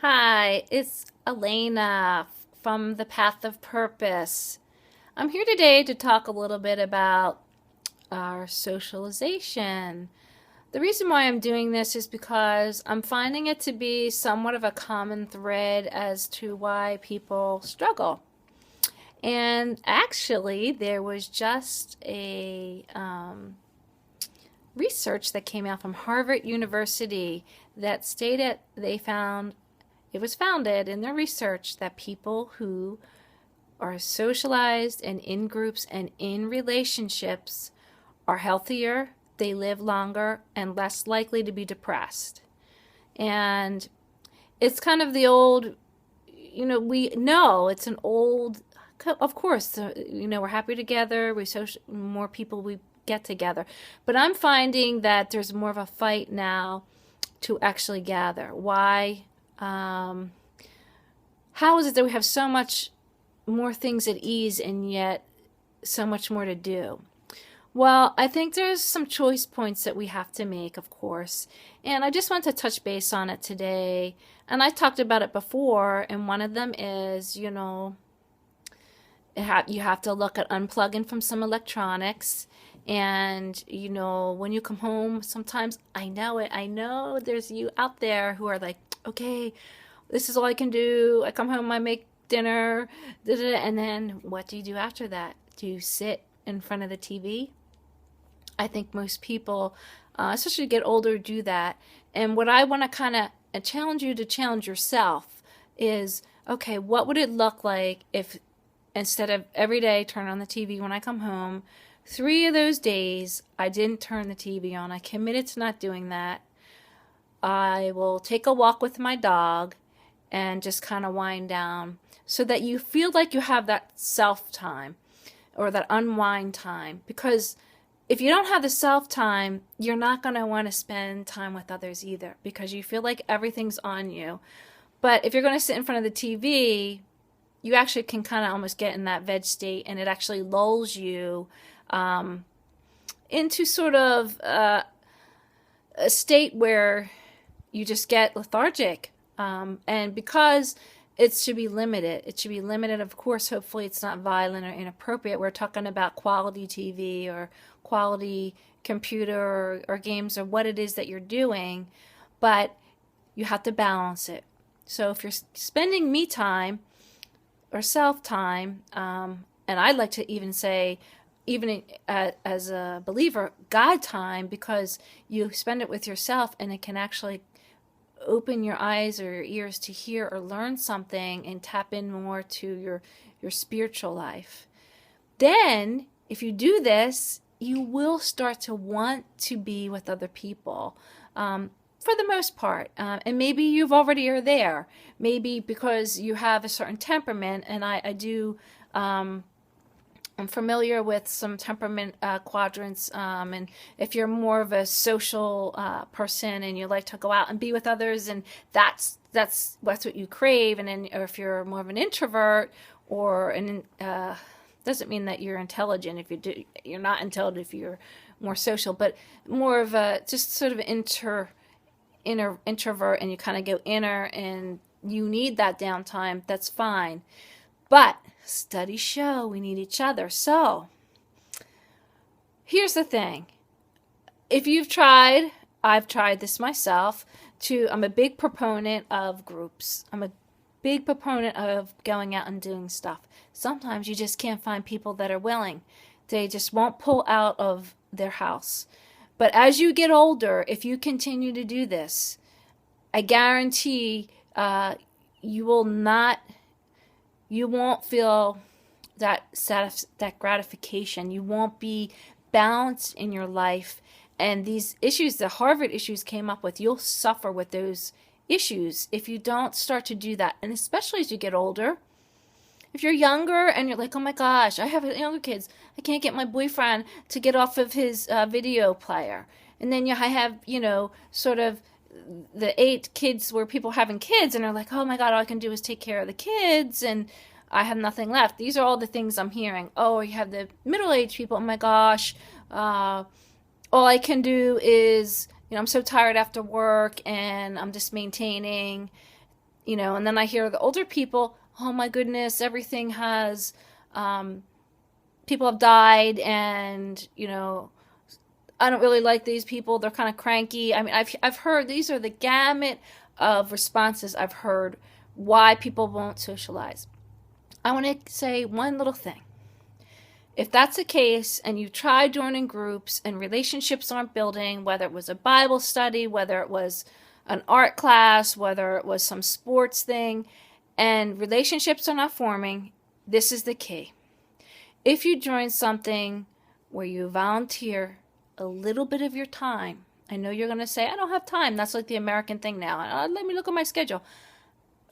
Hi, it's Elena from the Path of Purpose. I'm here today to talk a little bit about our socialization. The reason why I'm doing this is because I'm finding it to be somewhat of a common thread as to why people struggle. And actually, there was just a research that came out from Harvard University that stated they found it was founded in their research that people who are socialized and in groups and in relationships are healthier, they live longer, and less likely to be depressed. And it's kind of the old, we know it's an old, of course, we're happy together, more people we get together. But I'm finding that there's more of a fight now to actually gather. Why? How is it that we have so much more things at ease and yet so much more to do? Well, I think there's some choice points that we have to make, of course. And I just want to touch base on it today. And I talked about it before, and one of them is, you have to look at unplugging from some electronics. And, when you come home, sometimes I know it. I know there's you out there who are like, okay, this is all I can do. I come home, I make dinner, and then what do you do after that? Do you sit in front of the TV? I think most people, especially get older, do that. And what I want to kind of challenge you to challenge yourself is, okay, what would it look like if instead of every day turn on the TV when I come home, 3 of those days I didn't turn the TV on. I committed to not doing that. I will take a walk with my dog and just kind of wind down so that you feel like you have that self time or that unwind time. Because if you don't have the self time, you're not going to want to spend time with others either because you feel like everything's on you. But if you're going to sit in front of the TV, you actually can kind of almost get in that veg state, and it actually lulls you into sort of a state where you just get lethargic. And because it should be limited, of course, hopefully it's not violent or inappropriate. We're talking about quality TV or quality computer or games or what it is that you're doing, but you have to balance it. So if you're spending me time or self time, and I'd like to even say, even as a believer, God time, because you spend it with yourself and it can actually open your eyes or your ears to hear or learn something and tap in more to your spiritual life. Then, if you do this, you will start to want to be with other people. For the most part. And maybe you've already are there. Maybe because you have a certain temperament, and I do, I'm familiar with some temperament quadrants, and if you're more of a social person and you like to go out and be with others, and that's what you crave, and then or if you're more of an introvert or an doesn't mean that you're intelligent. If you do, you're not intelligent if you're more social, but more of a just sort of inner introvert, and you kind of go inner and you need that downtime, that's fine. But studies show we need each other. So here's the thing. If you've tried, I've tried this myself, I'm a big proponent of groups. I'm a big proponent of going out and doing stuff. Sometimes you just can't find people that are willing. They just won't pull out of their house. But as you get older, if you continue to do this, I guarantee you won't feel that gratification. You won't be balanced in your life. And these issues, the Harvard issues came up with, you'll suffer with those issues if you don't start to do that. And especially as you get older. If you're younger and you're like, oh my gosh, I have younger kids, I can't get my boyfriend to get off of his video player. And then I have, sort of the 8 kids where people are having kids and are like, oh my God, all I can do is take care of the kids and I have nothing left. These are all the things I'm hearing. Oh, you have the middle-aged people, oh my gosh, all I can do is, I'm so tired after work and I'm just maintaining. And then I hear the older people, oh my goodness, everything has, um, people have died, and, I don't really like these people. They're kind of cranky. I mean, I've heard these are the gamut of responses I've heard why people won't socialize. I want to say one little thing. If that's the case and you try joining groups and relationships aren't building, whether it was a Bible study, whether it was an art class, whether it was some sports thing, and relationships are not forming, this is the key. If you join something where you volunteer a little bit of your time, I know you're going to say, I don't have time. That's like the American thing now. Let me look at my schedule.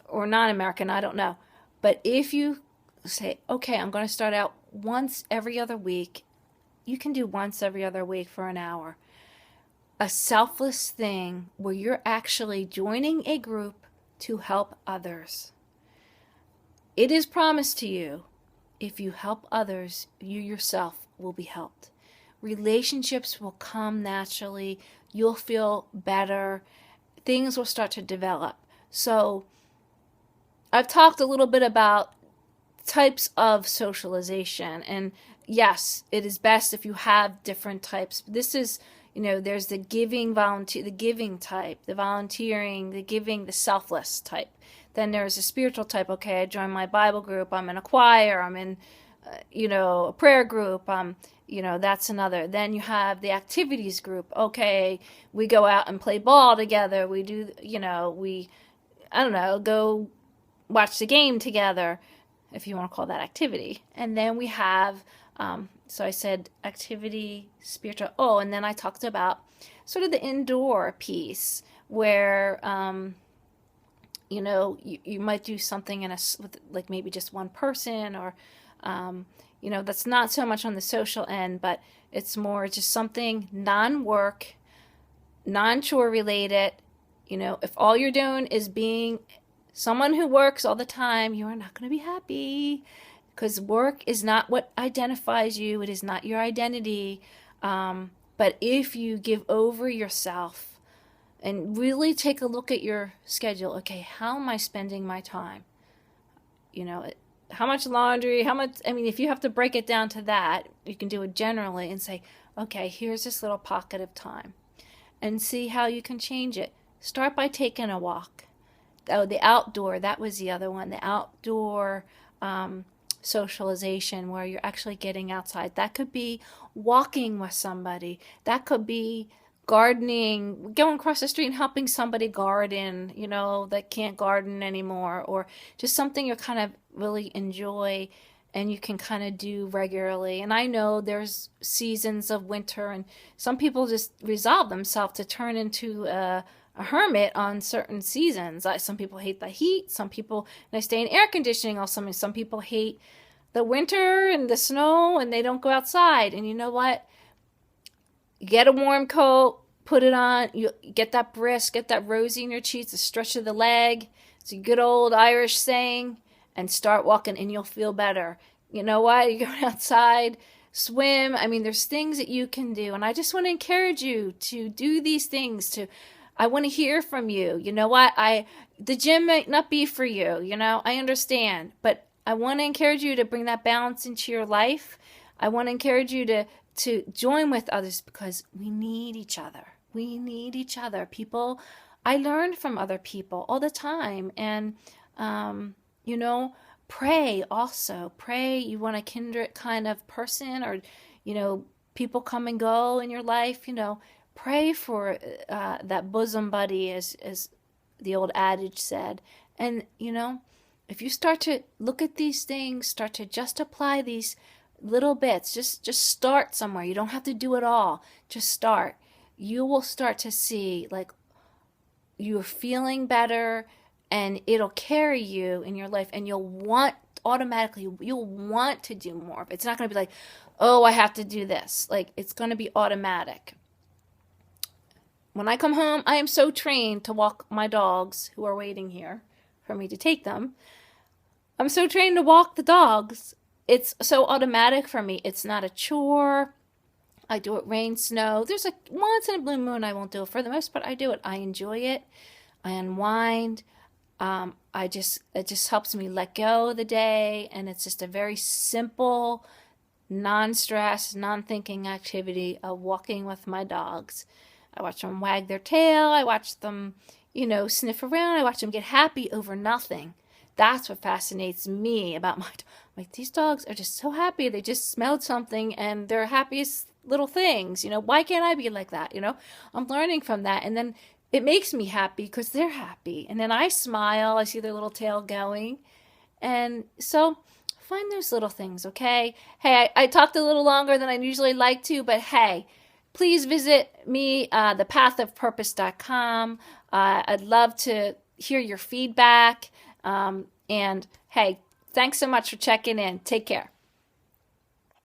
Or non-American, I don't know. But if you say, okay, I'm going to start out once every other week, you can do once every other week for an hour. A selfless thing where you're actually joining a group to help others. It is promised to you, if you help others, you yourself will be helped. Relationships will come naturally. You'll feel better. Things will start to develop. So I've talked a little bit about types of socialization, and yes, it is best if you have different types. This is, there's the giving volunteer, the giving type, the volunteering, the giving, the selfless type. Then there's a spiritual type. Okay, I joined my Bible group. I'm in a choir. I'm in, a prayer group. That's another. Then you have the activities group. Okay, we go out and play ball together. We do, I don't know, go watch the game together, if you want to call that activity. And then we have, so I said activity, spiritual. Oh, and then I talked about sort of the indoor piece where, you might do something with like maybe just one person, or, that's not so much on the social end, but it's more just something non-work, non-chore related. If all you're doing is being someone who works all the time, you are not going to be happy, because work is not what identifies you. It is not your identity. But if you give over yourself and really take a look at your schedule, okay, how am I spending my time? How much laundry, if you have to break it down to that, you can do it generally and say, okay, here's this little pocket of time, and see how you can change it. Start by taking a walk. Oh, the outdoor, that was the other one. The outdoor socialization, where you're actually getting outside. That could be walking with somebody. That could be gardening, going across the street and helping somebody garden, that can't garden anymore, or just something you kind of really enjoy and you can kind of do regularly. And I know there's seasons of winter, and some people just resolve themselves to turn into a hermit on certain seasons. Some people hate the heat. Some people, and I stay in air conditioning all summer. Some people hate the winter and the snow, and they don't go outside. And you know what? Get a warm coat, put it on. You get that brisk, get that rosy in your cheeks, the stretch of the leg. It's a good old Irish saying. And start walking, and you'll feel better. You know what? You go outside, swim. There's things that you can do, and I just want to encourage you to do these things. I want to hear from you. You know what? The gym might not be for you. I understand, but I want to encourage you to bring that balance into your life. I want to encourage you to join with others, because we need each other. We need each other. People, I learn from other people all the time, and pray also. Pray. You want a kindred kind of person, or people come and go in your life. Pray for that bosom buddy, as the old adage said. And, if you start to look at these things, start to just apply these little bits, just start somewhere. You don't have to do it all. Just start. You will start to see, like, you're feeling better, and it'll carry you in your life, and you'll want to do more. It's not going to be like, oh, I have to do this. Like, it's going to be automatic. When I come home, I am so trained to walk my dogs, who are waiting here for me to take them. I'm so trained to walk the dogs. It's so automatic for me. It's not a chore. I do it rain, snow. There's once in a blue moon I won't do it. For the most part, I do it. I enjoy it. I unwind. it just helps me let go of the day, and it's just a very simple, non-stress, non-thinking activity of walking with my dogs. I watch them wag their tail. I watch them, sniff around. I watch them get happy over nothing. That's what fascinates me about my dog. Like, these dogs are just so happy. They just smelled something and they're happiest little things. Why can't I be like that? I'm learning from that. And then it makes me happy because they're happy. And then I smile. I see their little tail going. And so find those little things, okay? Hey, I talked a little longer than I usually like to, but hey, please visit me, thepathofpurpose.com. I'd love to hear your feedback. And hey, thanks so much for checking in. Take care.